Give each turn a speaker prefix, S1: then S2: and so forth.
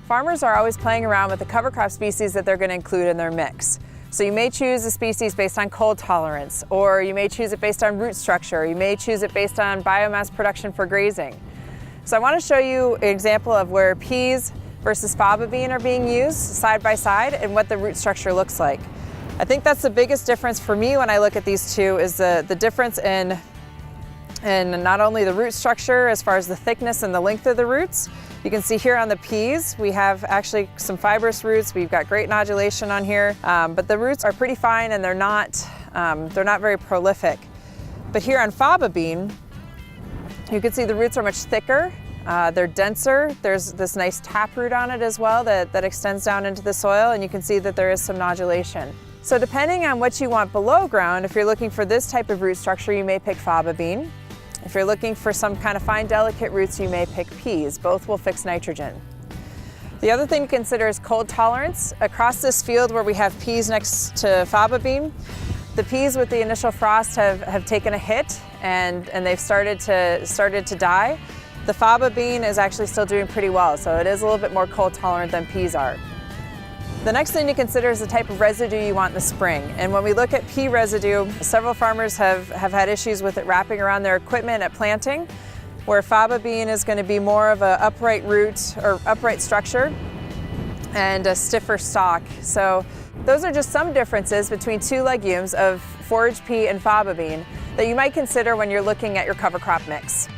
S1: Farmers are always playing around with the cover crop species that they're going to include in their mix. So you may choose a species based on cold tolerance, or you may choose it based on root structure, you may choose it based on biomass production for grazing. So I want to show you an example of where peas versus fava bean are being used side by side and what the root structure looks like. I think that's the biggest difference for me when I look at these two, is the difference in not only the root structure as far as the thickness and the length of the roots. You can see here on the peas, we have actually some fibrous roots. We've got great nodulation on here, but the roots are pretty fine and they're not very prolific. But here on fava bean, you can see the roots are much thicker, they're denser. There's this nice taproot on it as well that extends down into the soil, and you can see that there is some nodulation. So depending on what you want below ground, if you're looking for this type of root structure, you may pick fava bean. If you're looking for some kind of fine, delicate roots, you may pick peas. Both will fix nitrogen. The other thing to consider is cold tolerance. Across this field where we have peas next to fava bean, the peas with the initial frost have taken a hit and they've started to die. The fava bean is actually still doing pretty well, so it is a little bit more cold tolerant than peas are. The next thing to consider is the type of residue you want in the spring. And when we look at pea residue, several farmers have had issues with it wrapping around their equipment at planting, where fava bean is going to be more of an upright root or upright structure and a stiffer stalk. So those are just some differences between two legumes of forage pea and fava bean that you might consider when you're looking at your cover crop mix.